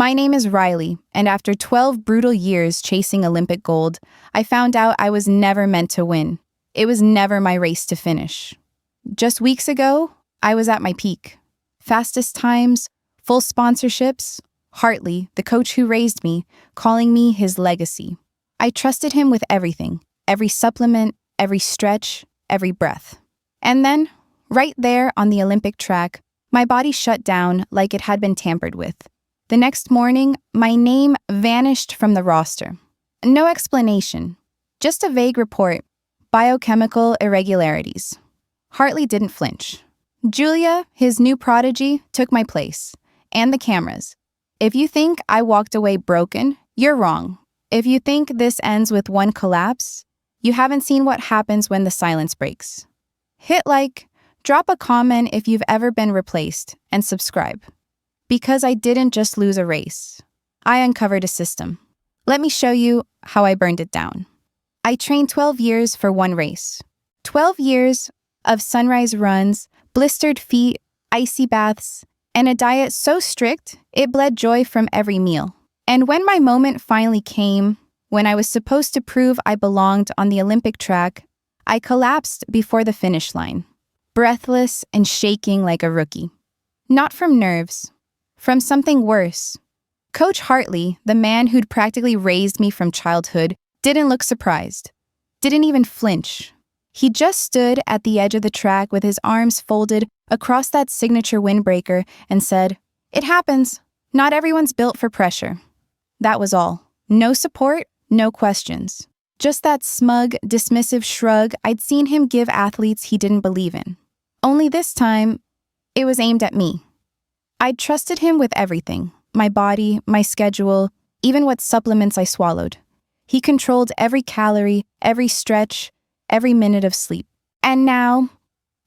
My name is Riley, and after 12 brutal years chasing Olympic gold, I found out I was never meant to win. It was never my race to finish. Just weeks ago, I was at my peak. Fastest times, full sponsorships, Hartley, the coach who raised me, calling me his legacy. I trusted him with everything, every supplement, every stretch, every breath. And then, right there on the Olympic track, my body shut down like it had been tampered with. The next morning, my name vanished from the roster. No explanation, just a vague report, biochemical irregularities. Hartley didn't flinch. Julia, his new prodigy, took my place, and the cameras. If you think I walked away broken, you're wrong. If you think this ends with one collapse, you haven't seen what happens when the silence breaks. Hit like, drop a comment if you've ever been replaced, and subscribe. Because I didn't just lose a race. I uncovered a system. Let me show you how I burned it down. I trained 12 years for one race. 12 years of sunrise runs, blistered feet, icy baths, and a diet so strict it bled joy from every meal. And when my moment finally came, when I was supposed to prove I belonged on the Olympic track, I collapsed before the finish line, breathless and shaking like a rookie. Not from nerves. From something worse. Coach Hartley, the man who'd practically raised me from childhood, didn't look surprised. Didn't even flinch. He just stood at the edge of the track with his arms folded across that signature windbreaker and said, "It happens. Not everyone's built for pressure." That was all. No support, no questions. Just that smug, dismissive shrug I'd seen him give athletes he didn't believe in. Only this time, it was aimed at me. I'd trusted him with everything, my body, my schedule, even what supplements I swallowed. He controlled every calorie, every stretch, every minute of sleep. And now,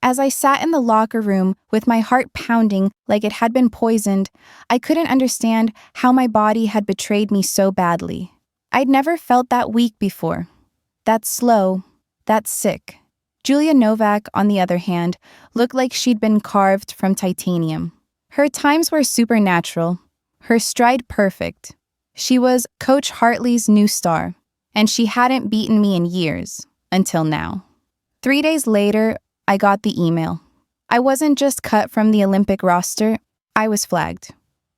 as I sat in the locker room with my heart pounding like it had been poisoned, I couldn't understand how my body had betrayed me so badly. I'd never felt that weak before, that slow, that sick. Julia Novak, on the other hand, looked like she'd been carved from titanium. Her times were supernatural, her stride perfect. She was Coach Hartley's new star, and she hadn't beaten me in years, until now. 3 days later, I got the email. I wasn't just cut from the Olympic roster, I was flagged.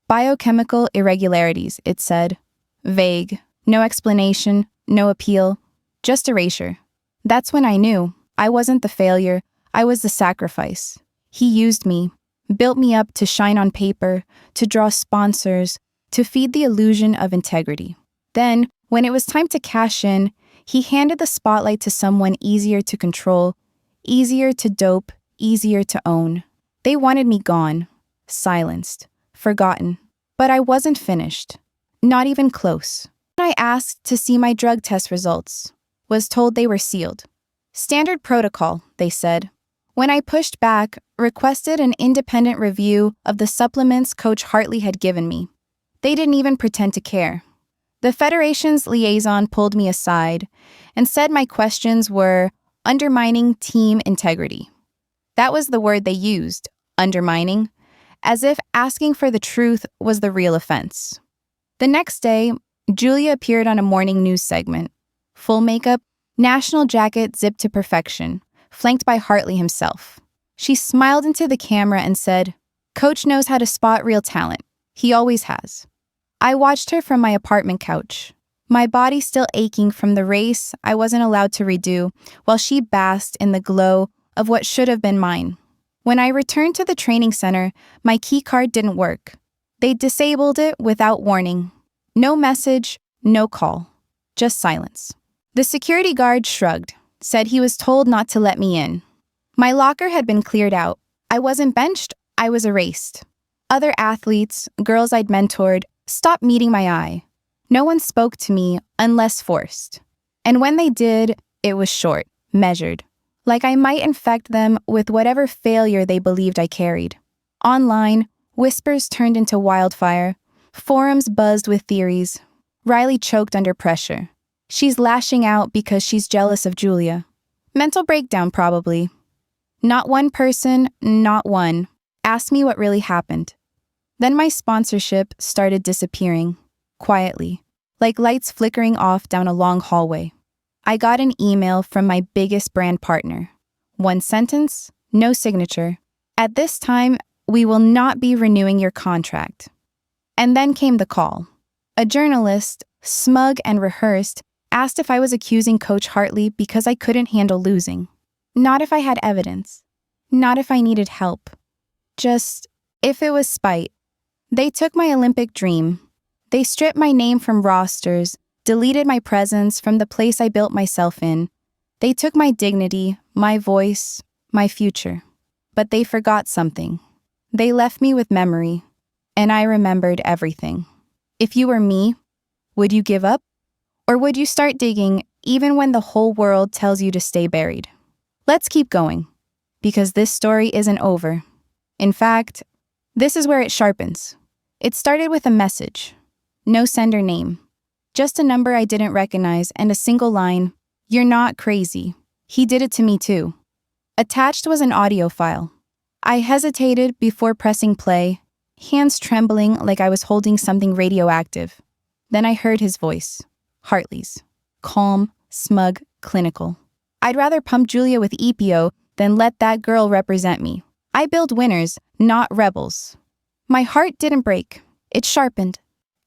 Biochemical irregularities, it said. Vague, no explanation, no appeal, just erasure. That's when I knew I wasn't the failure, I was the sacrifice. He used me. Built me up to shine on paper, to draw sponsors, to feed the illusion of integrity. Then, when it was time to cash in, he handed the spotlight to someone easier to control, easier to dope, easier to own. They wanted me gone, silenced, forgotten. But I wasn't finished. Not even close. I asked to see my drug test results. Was told they were sealed. Standard protocol, they said. When I pushed back, requested an independent review of the supplements Coach Hartley had given me. They didn't even pretend to care. The Federation's liaison pulled me aside and said my questions were undermining team integrity. That was the word they used, undermining, as if asking for the truth was the real offense. The next day, Julia appeared on a morning news segment. Full makeup, national jacket zipped to perfection, flanked by Hartley himself. She smiled into the camera and said, "Coach knows how to spot real talent. He always has." I watched her from my apartment couch, my body still aching from the race I wasn't allowed to redo, while she basked in the glow of what should have been mine. When I returned to the training center, my key card didn't work. They disabled it without warning. No message, no call, just silence. The security guard shrugged, said he was told not to let me in. My locker had been cleared out. I wasn't benched, I was erased. Other athletes, girls I'd mentored, stopped meeting my eye. No one spoke to me unless forced. And when they did, it was short, measured, like I might infect them with whatever failure they believed I carried. Online, whispers turned into wildfire. Forums buzzed with theories. Riley choked under pressure. She's lashing out because she's jealous of Julia. Mental breakdown, probably. Not one person, not one, asked me what really happened. Then my sponsorship started disappearing, quietly, like lights flickering off down a long hallway. I got an email from my biggest brand partner. One sentence, no signature. At this time, we will not be renewing your contract. And then came the call. A journalist, smug and rehearsed, asked if I was accusing Coach Hartley because I couldn't handle losing. Not if I had evidence. Not if I needed help. Just if it was spite. They took my Olympic dream. They stripped my name from rosters, deleted my presence from the place I built myself in. They took my dignity, my voice, my future. But they forgot something. They left me with memory, and I remembered everything. If you were me, would you give up? Or would you start digging even when the whole world tells you to stay buried? Let's keep going, because this story isn't over. In fact, this is where it sharpens. It started with a message. No sender name. Just a number I didn't recognize and a single line, "You're not crazy. He did it to me too." Attached was an audio file. I hesitated before pressing play, hands trembling like I was holding something radioactive. Then I heard his voice, Hartley's. Calm, smug, clinical. I'd rather pump Julia with EPO than let that girl represent me. I build winners, not rebels. My heart didn't break. It sharpened.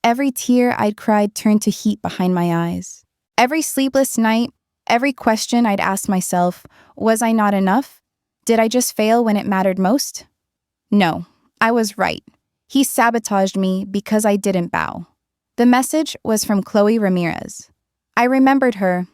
Every tear I'd cried turned to heat behind my eyes. Every sleepless night, every question I'd asked myself, was I not enough? Did I just fail when it mattered most? No, I was right. He sabotaged me because I didn't bow. The message was from Chloe Ramirez. I remembered her.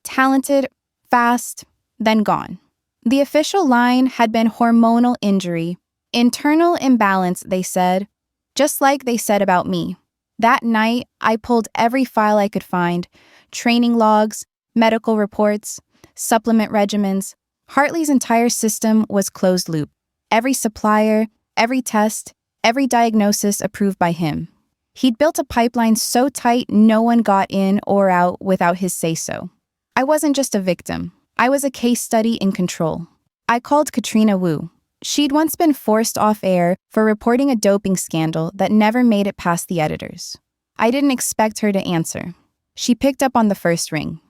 Talented, fast, then gone. The official line had been hormonal injury. Internal imbalance, they said. Just like they said about me. That night, I pulled every file I could find. Training logs, medical reports, supplement regimens. Hartley's entire system was closed loop. Every supplier, every test, every diagnosis approved by him. He'd built a pipeline so tight no one got in or out without his say-so. I wasn't just a victim. I was a case study in control. I called Katrina Wu. She'd once been forced off air for reporting a doping scandal that never made it past the editors. I didn't expect her to answer. She picked up on the first ring.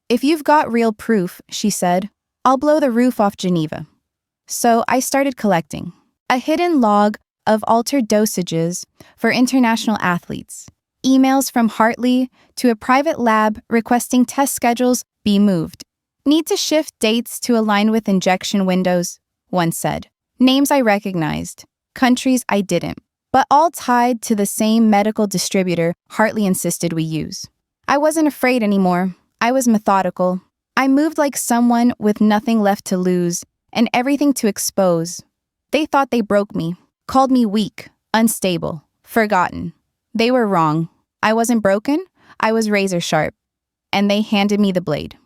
"If you've got real proof," she said, "I'll blow the roof off Geneva." So I started collecting. A hidden log of altered dosages for international athletes. Emails from Hartley to a private lab requesting test schedules be moved. "Need to shift dates to align with injection windows," one said. Names I recognized, countries I didn't, but all tied to the same medical distributor Hartley insisted we use. I wasn't afraid anymore. I was methodical. I moved like someone with nothing left to lose and everything to expose. They thought they broke me, called me weak, unstable, forgotten. They were wrong. I wasn't broken. I was razor sharp. And they handed me the blade.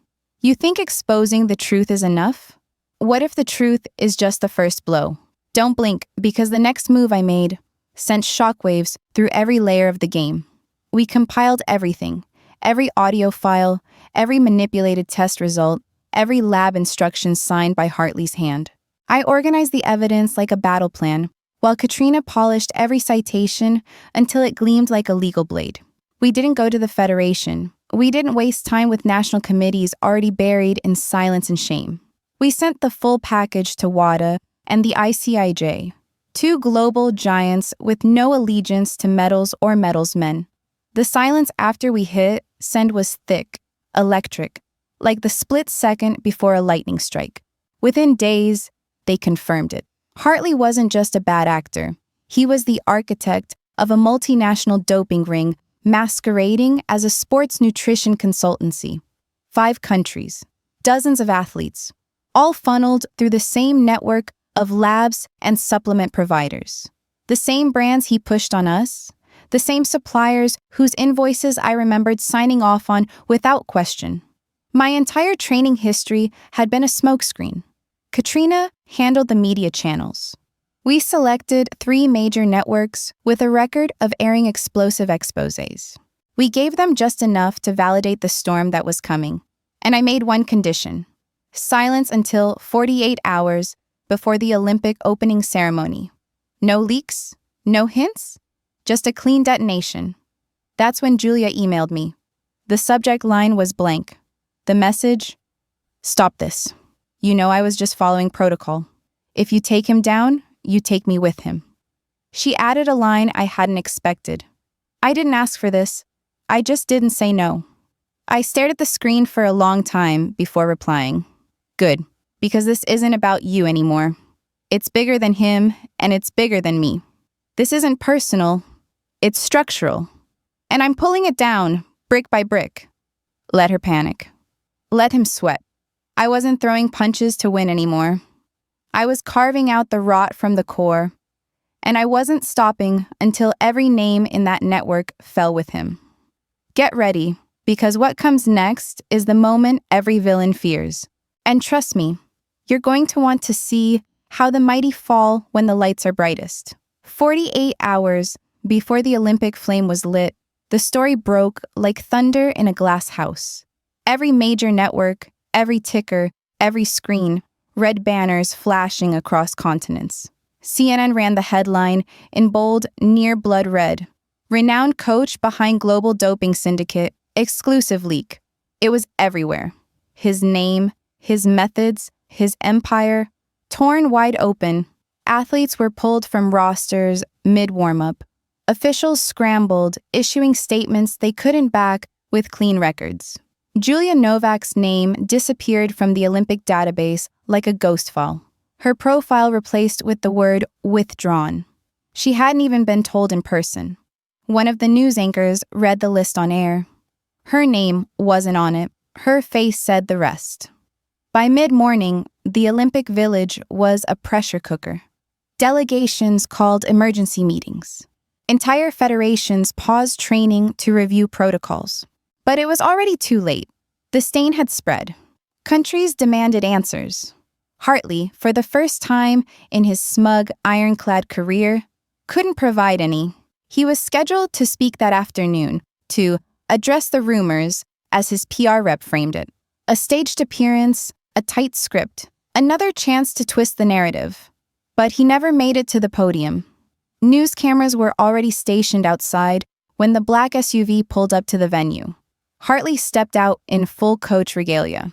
You think exposing the truth is enough? What if the truth is just the first blow? Don't blink, because the next move I made sent shockwaves through every layer of the game. We compiled everything, every audio file, every manipulated test result, every lab instruction signed by Hartley's hand. I organized the evidence like a battle plan, while Katrina polished every citation until it gleamed like a legal blade. We didn't go to the Federation. We didn't waste time with national committees already buried in silence and shame. We sent the full package to WADA and the ICIJ, two global giants with no allegiance to medals or medals men. The silence after we hit send was thick, electric, like the split second before a lightning strike. Within days, they confirmed it. Hartley wasn't just a bad actor. He was the architect of a multinational doping ring masquerading as a sports nutrition consultancy. 5 countries, dozens of athletes, all funneled through the same network of labs and supplement providers. The same brands he pushed on us, the same suppliers whose invoices I remembered signing off on without question. My entire training history had been a smokescreen. Katrina handled the media channels. We selected 3 major networks with a record of airing explosive exposés. We gave them just enough to validate the storm that was coming, and I made one condition: silence until 48 hours before the Olympic opening ceremony. No leaks, No hints? Just a clean detonation. That's when Julia emailed me. The subject line was blank. The message, "Stop this. You know I was just following protocol. If you take him down, you take me with him." She added a line I hadn't expected. "I didn't ask for this. I just didn't say no." I stared at the screen for a long time before replying. Good, because this isn't about you anymore. It's bigger than him, and it's bigger than me. This isn't personal, it's structural. And I'm pulling it down, brick by brick. Let her panic. Let him sweat. I wasn't throwing punches to win anymore. I was carving out the rot from the core, and I wasn't stopping until every name in that network fell with him. Get ready, because what comes next is the moment every villain fears. And trust me, you're going to want to see how the mighty fall when the lights are brightest. 48 hours before the Olympic flame was lit, the story broke like thunder in a glass house. Every major network, every ticker, every screen, red banners flashing across continents. CNN ran the headline in bold, near blood red. Renowned coach behind global doping syndicate, exclusive leak. It was everywhere. His name, his methods, his empire, torn wide open. Athletes were pulled from rosters mid-warm-up. Officials scrambled, issuing statements they couldn't back with clean records. Julia Novak's name disappeared from the Olympic database like a ghost fall. Her profile replaced with the word withdrawn. She hadn't even been told in person. One of the news anchors read the list on air. Her name wasn't on it. Her face said the rest. By mid-morning, the Olympic Village was a pressure cooker. Delegations called emergency meetings. Entire federations paused training to review protocols. But it was already too late. The stain had spread. Countries demanded answers. Hartley, for the first time in his smug, ironclad career, couldn't provide any. He was scheduled to speak that afternoon, to address the rumors, as his PR rep framed it. A staged appearance, a tight script, another chance to twist the narrative. But he never made it to the podium. News cameras were already stationed outside when the black SUV pulled up to the venue. Hartley stepped out in full coach regalia.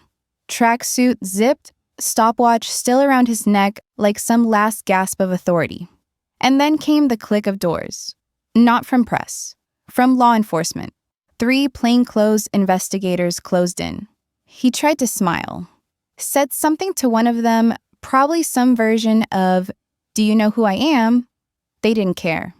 Tracksuit zipped, stopwatch still around his neck like some last gasp of authority. And then came the click of doors. Not from press, from law enforcement. 3 plainclothes investigators closed in. He tried to smile, said something to one of them, probably some version of, "Do you know who I am?" They didn't care.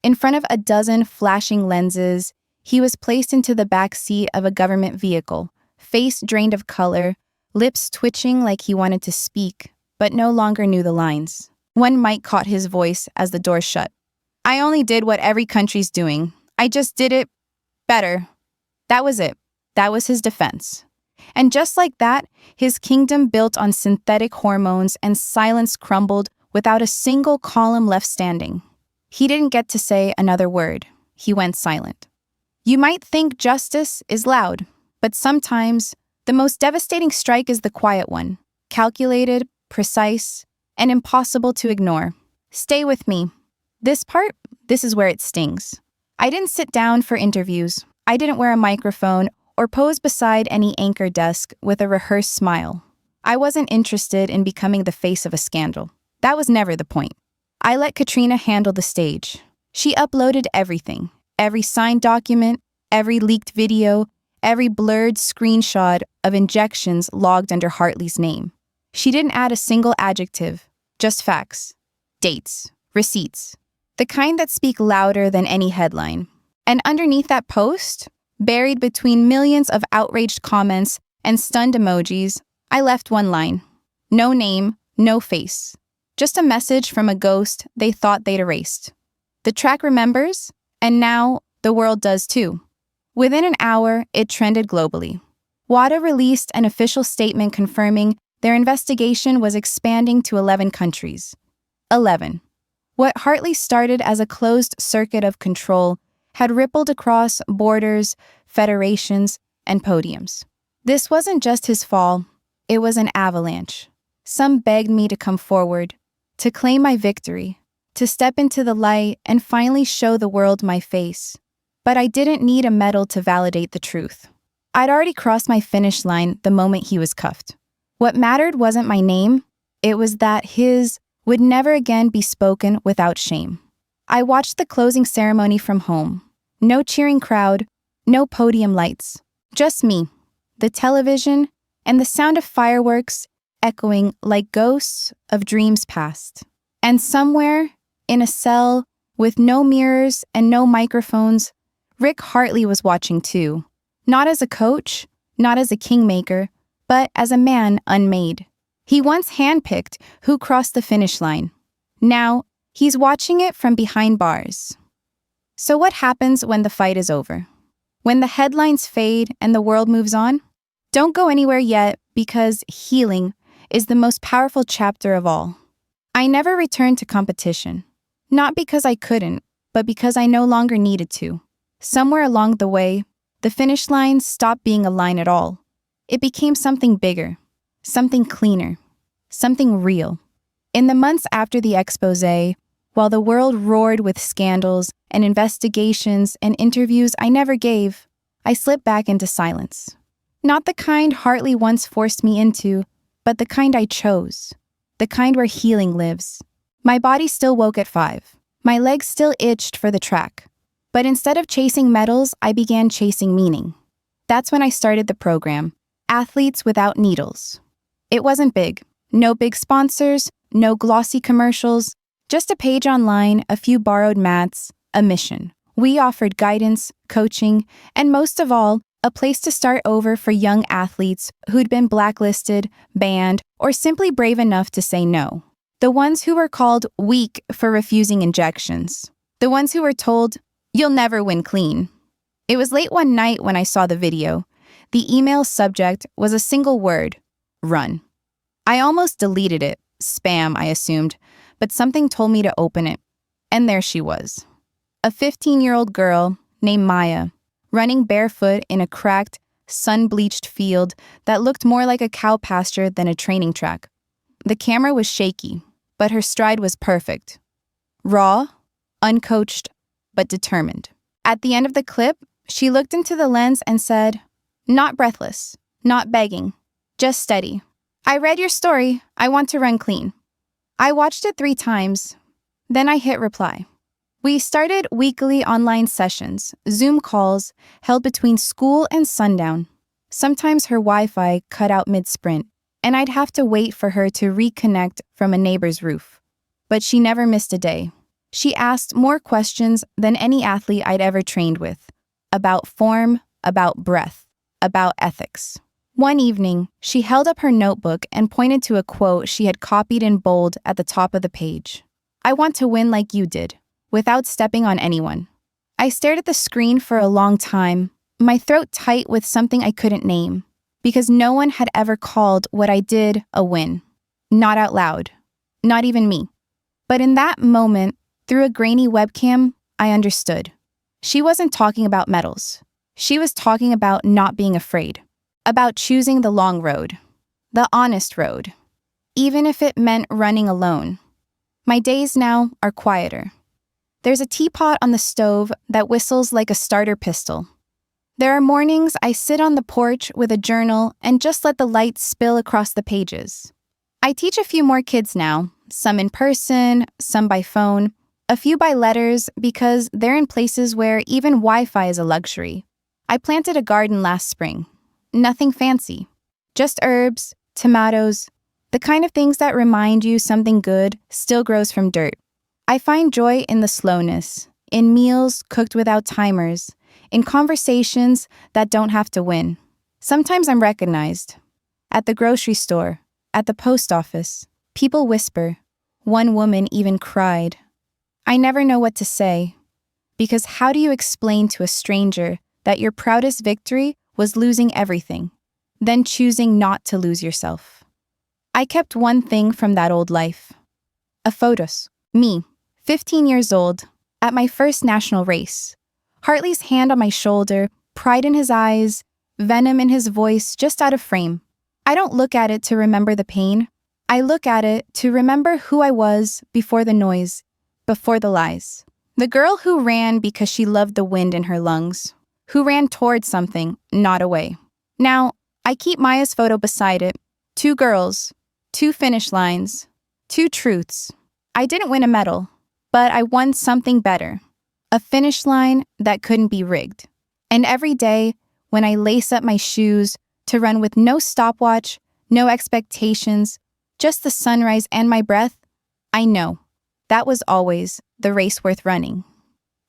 In front of a dozen flashing lenses, he was placed into the back seat of a government vehicle, face drained of color, lips twitching like he wanted to speak, but no longer knew the lines. One mic caught his voice as the door shut. "I only did what every country's doing. I just did it better." That was it. That was his defense. And just like that, his kingdom built on synthetic hormones and silence crumbled without a single column left standing. He didn't get to say another word. He went silent. You might think justice is loud, but sometimes the most devastating strike is the quiet one, calculated, precise, and impossible to ignore. Stay with me. This is where it stings. I didn't sit down for interviews. I didn't wear a microphone or pose beside any anchor desk with a rehearsed smile. I wasn't interested in becoming the face of a scandal. That was never the point. I let Katrina handle the stage. She uploaded everything, every signed document, every leaked video, every blurred screenshot of injections logged under Hartley's name. She didn't add a single adjective, just facts, dates, receipts, the kind that speak louder than any headline. And underneath that post, buried between millions of outraged comments and stunned emojis, I left one line. No name, no face. Just a message from a ghost they thought they'd erased. The track remembers, and now the world does too. Within an hour, it trended globally. WADA released an official statement confirming their investigation was expanding to 11 countries. 11. What Hartley started as a closed circuit of control had rippled across borders, federations, and podiums. This wasn't just his fall, it was an avalanche. Some begged me to come forward, to claim my victory, to step into the light and finally show the world my face. But I didn't need a medal to validate the truth. I'd already crossed my finish line the moment he was cuffed. What mattered wasn't my name, it was that his would never again be spoken without shame. I watched the closing ceremony from home. No cheering crowd, no podium lights. Just me, the television, and the sound of fireworks echoing like ghosts of dreams past. And somewhere, in a cell with no mirrors and no microphones, Rick Hartley was watching too. Not as a coach, not as a kingmaker, but as a man unmade. He once handpicked who crossed the finish line. Now, he's watching it from behind bars. So what happens when the fight is over? When the headlines fade and the world moves on? Don't go anywhere yet, because healing is the most powerful chapter of all. I never returned to competition. Not because I couldn't, but because I no longer needed to. Somewhere along the way, the finish line stopped being a line at all. It became something bigger, something cleaner, something real. In the months after the Exposé, while the world roared with scandals and investigations and interviews I never gave, I slipped back into silence. Not the kind Hartley once forced me into, but the kind I chose. The kind where healing lives. My body still woke at 5. My legs still itched for the track. But instead of chasing medals, I began chasing meaning. That's when I started the program, Athletes Without Needles. It wasn't big. No big sponsors, no glossy commercials, just a page online, a few borrowed mats, a mission. We offered guidance, coaching, and most of all, a place to start over for young athletes who'd been blacklisted, banned, or simply brave enough to say no. The ones who were called weak for refusing injections. The ones who were told, "You'll never win clean." It was late one night when I saw the video. The email subject was a single word, run. I almost deleted it, spam I assumed, but something told me to open it. And there she was. A 15-year-old girl named Maya, running barefoot in a cracked, sun-bleached field that looked more like a cow pasture than a training track. The camera was shaky, but her stride was perfect. Raw, uncoached, but determined. At the end of the clip, she looked into the lens and said, "Not breathless, not begging, just steady. I read your story, I want to run clean." I watched it 3 times, then I hit reply. We started weekly online sessions, Zoom calls, held between school and sundown. Sometimes her Wi-Fi cut out mid-sprint, and I'd have to wait for her to reconnect from a neighbor's roof. But she never missed a day. She asked more questions than any athlete I'd ever trained with. About form, about breath, about ethics. One evening, she held up her notebook and pointed to a quote she had copied in bold at the top of the page. "I want to win like you did, without stepping on anyone." I stared at the screen for a long time, my throat tight with something I couldn't name, because no one had ever called what I did a win. Not out loud. Not even me. But in that moment, through a grainy webcam, I understood. She wasn't talking about medals. She was talking about not being afraid. About choosing the long road. The honest road. Even if it meant running alone. My days now are quieter. There's a teapot on the stove that whistles like a starter pistol. There are mornings I sit on the porch with a journal and just let the light spill across the pages. I teach a few more kids now, some in person, some by phone, a few by letters because they're in places where even Wi-Fi is a luxury. I planted a garden last spring. Nothing fancy. Just herbs, tomatoes, the kind of things that remind you something good still grows from dirt. I find joy in the slowness, in meals cooked without timers, in conversations that don't have to win. Sometimes I'm recognized. At the grocery store, at the post office, people whisper. One woman even cried. I never know what to say, because how do you explain to a stranger that your proudest victory was losing everything, then choosing not to lose yourself? I kept one thing from that old life. A photos. Me, 15 years old, at my first national race. Hartley's hand on my shoulder, pride in his eyes, venom in his voice, just out of frame. I don't look at it to remember the pain. I look at it to remember who I was before the noise, before the lies. The girl who ran because she loved the wind in her lungs, who ran towards something, not away. Now, I keep Maya's photo beside it. 2 girls, 2 finish lines, 2 truths. I didn't win a medal, but I won something better. A finish line that couldn't be rigged. And every day, when I lace up my shoes to run with no stopwatch, no expectations, just the sunrise and my breath, I know that was always the race worth running.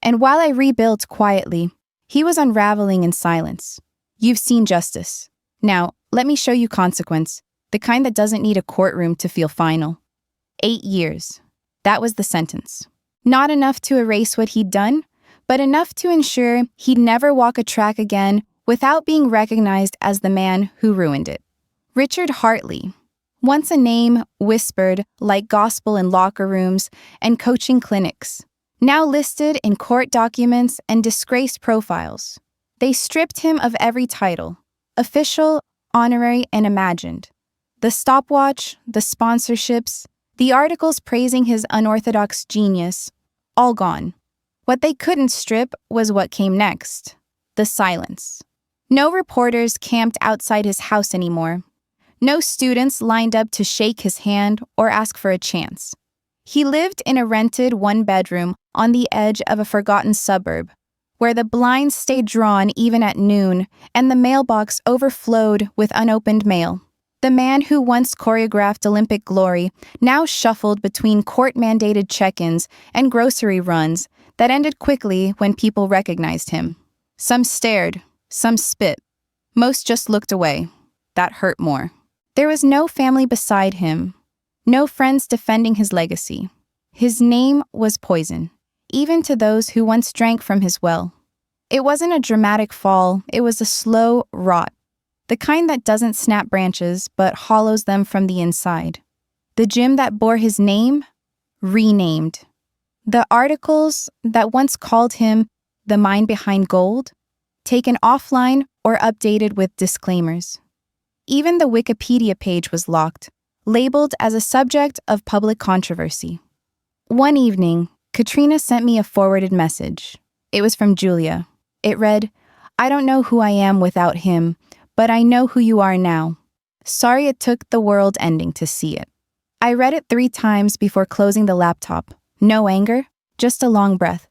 And while I rebuilt quietly, he was unraveling in silence. You've seen justice. Now, let me show you consequence, the kind that doesn't need a courtroom to feel final. 8 years. That was the sentence. Not enough to erase what he'd done, but enough to ensure he'd never walk a track again without being recognized as the man who ruined it. Richard Hartley, once a name whispered like gospel in locker rooms and coaching clinics, now listed in court documents and disgrace profiles. They stripped him of every title, official, honorary, and imagined. The stopwatch, the sponsorships, the articles praising his unorthodox genius, all gone. What they couldn't strip was what came next, the silence. No reporters camped outside his house anymore. No students lined up to shake his hand or ask for a chance. He lived in a rented 1-bedroom on the edge of a forgotten suburb, where the blinds stayed drawn even at noon and the mailbox overflowed with unopened mail. The man who once choreographed Olympic glory now shuffled between court-mandated check-ins and grocery runs that ended quickly when people recognized him. Some stared, some spit. Most just looked away. That hurt more. There was no family beside him, no friends defending his legacy. His name was poison, even to those who once drank from his well. It wasn't a dramatic fall, it was a slow rot. The kind that doesn't snap branches, but hollows them from the inside. The gym that bore his name, renamed. The articles that once called him the mind behind gold, taken offline or updated with disclaimers. Even the Wikipedia page was locked, labeled as a subject of public controversy. One evening, Katrina sent me a forwarded message. It was from Julia. It read, "I don't know who I am without him, but I know who you are now. Sorry it took the world ending to see it." I read it 3 times before closing the laptop. No anger, just a long breath.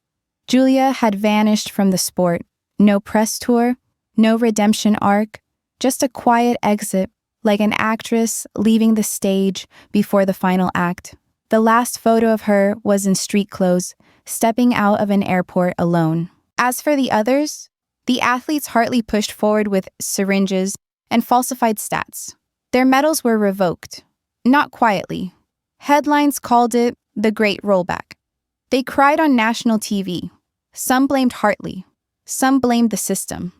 Julia had vanished from the sport. No press tour, no redemption arc, just a quiet exit, like an actress leaving the stage before the final act. The last photo of her was in street clothes, stepping out of an airport alone. As for the others, the athletes Hartley pushed forward with syringes and falsified stats. Their medals were revoked, not quietly. Headlines called it the Great Rollback. They cried on national TV. Some blamed Hartley. Some blamed the system.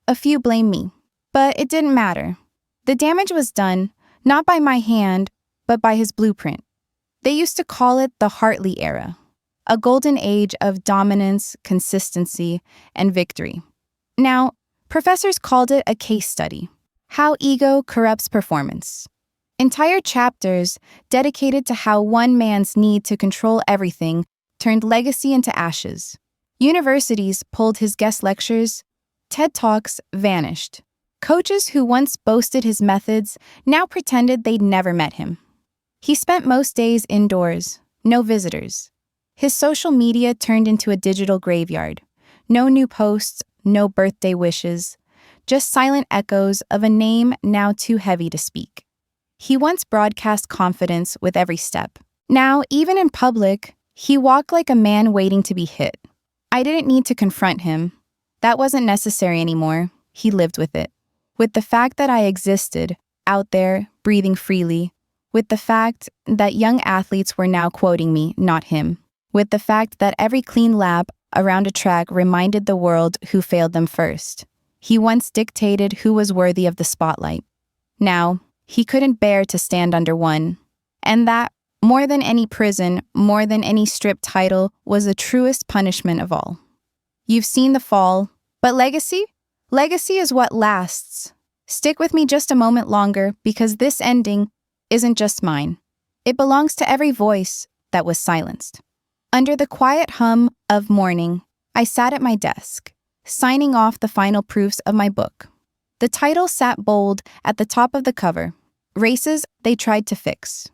A few blamed me. But it didn't matter. The damage was done, not by my hand, but by his blueprint. They used to call it the Hartley era, a golden age of dominance, consistency, and victory. Now, professors called it a case study, how ego corrupts performance. Entire chapters dedicated to how one man's need to control everything turned legacy into ashes. Universities pulled his guest lectures. TED Talks vanished. Coaches who once boasted his methods now pretended they'd never met him. He spent most days indoors, no visitors. His social media turned into a digital graveyard. No new posts, no birthday wishes, just silent echoes of a name now too heavy to speak. He once broadcast confidence with every step. Now, even in public, he walked like a man waiting to be hit. I didn't need to confront him. That wasn't necessary anymore. He lived with it. With the fact that I existed, out there, breathing freely. With the fact that young athletes were now quoting me, not him. With the fact that every clean lap around a track reminded the world who failed them first. He once dictated who was worthy of the spotlight. Now, he couldn't bear to stand under one. And that, more than any prison, more than any stripped title, was the truest punishment of all. You've seen the fall, but legacy? Legacy is what lasts. Stick with me just a moment longer, because this ending isn't just mine. It belongs to every voice that was silenced. Under the quiet hum of morning, I sat at my desk, signing off the final proofs of my book. The title sat bold at the top of the cover, Races They Tried to Fix.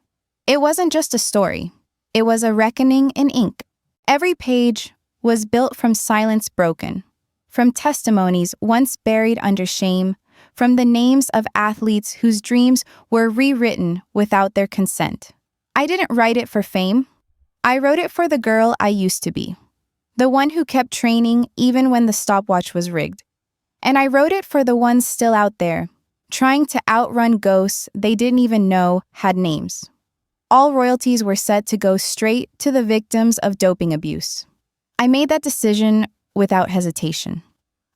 It wasn't just a story. It was a reckoning in ink. Every page was built from silence broken, from testimonies once buried under shame, from the names of athletes whose dreams were rewritten without their consent. I didn't write it for fame. I wrote it for the girl I used to be, the one who kept training even when the stopwatch was rigged. And I wrote it for the ones still out there, trying to outrun ghosts they didn't even know had names. All royalties were set to go straight to the victims of doping abuse. I made that decision without hesitation.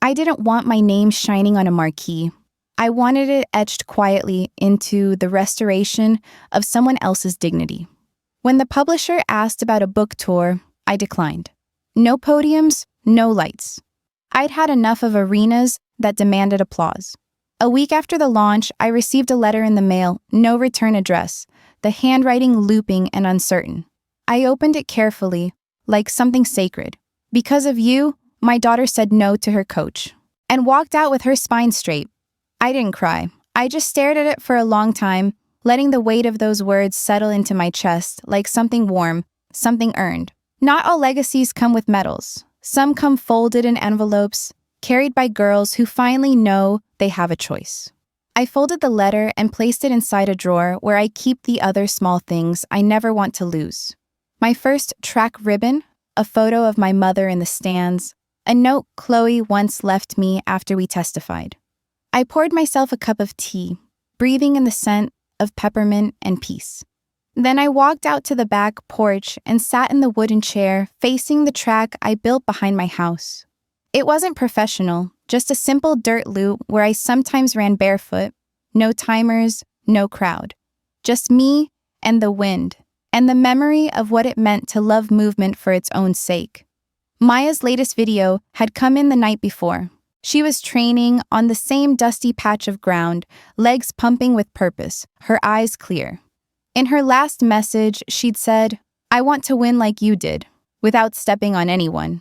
I didn't want my name shining on a marquee. I wanted it etched quietly into the restoration of someone else's dignity. When the publisher asked about a book tour, I declined. No podiums, no lights. I'd had enough of arenas that demanded applause. A week after the launch, I received a letter in the mail, no return address, the handwriting looping and uncertain. I opened it carefully, like something sacred. Because of you, my daughter said no to her coach, and walked out with her spine straight. I didn't cry. I just stared at it for a long time, letting the weight of those words settle into my chest like something warm, something earned. Not all legacies come with medals. Some come folded in envelopes, carried by girls who finally know they have a choice. I folded the letter and placed it inside a drawer where I keep the other small things I never want to lose. My first track ribbon, a photo of my mother in the stands, a note Chloe once left me after we testified. I poured myself a cup of tea, breathing in the scent of peppermint and peace. Then I walked out to the back porch and sat in the wooden chair facing the track I built behind my house. It wasn't professional, just a simple dirt loop where I sometimes ran barefoot, no timers, no crowd. Just me and the wind, and the memory of what it meant to love movement for its own sake. Maya's latest video had come in the night before. She was training on the same dusty patch of ground, legs pumping with purpose, her eyes clear. In her last message, she'd said, "I want to win like you did, without stepping on anyone."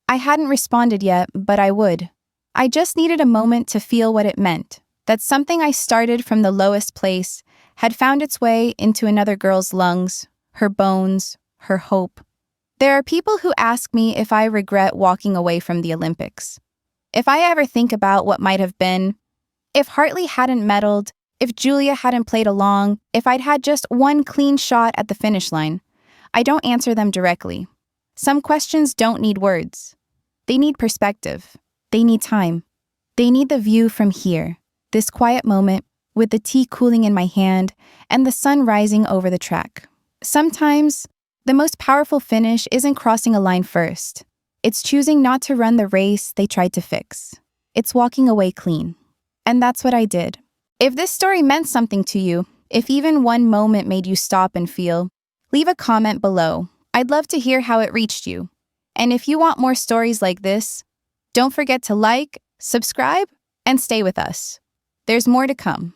I hadn't responded yet, but I would. I just needed a moment to feel what it meant, that something I started from the lowest place had found its way into another girl's lungs, her bones, her hope. There are people who ask me if I regret walking away from the Olympics. If I ever think about what might have been, if Hartley hadn't medaled, if Julia hadn't played along, if I'd had just one clean shot at the finish line, I don't answer them directly. Some questions don't need words. They need perspective. They need time. They need the view from here, this quiet moment with the tea cooling in my hand and the sun rising over the track. Sometimes, the most powerful finish isn't crossing a line first. It's choosing not to run the race they tried to fix. It's walking away clean. And that's what I did. If this story meant something to you, if even one moment made you stop and feel, leave a comment below. I'd love to hear how it reached you. And if you want more stories like this, don't forget to like, subscribe, and stay with us. There's more to come.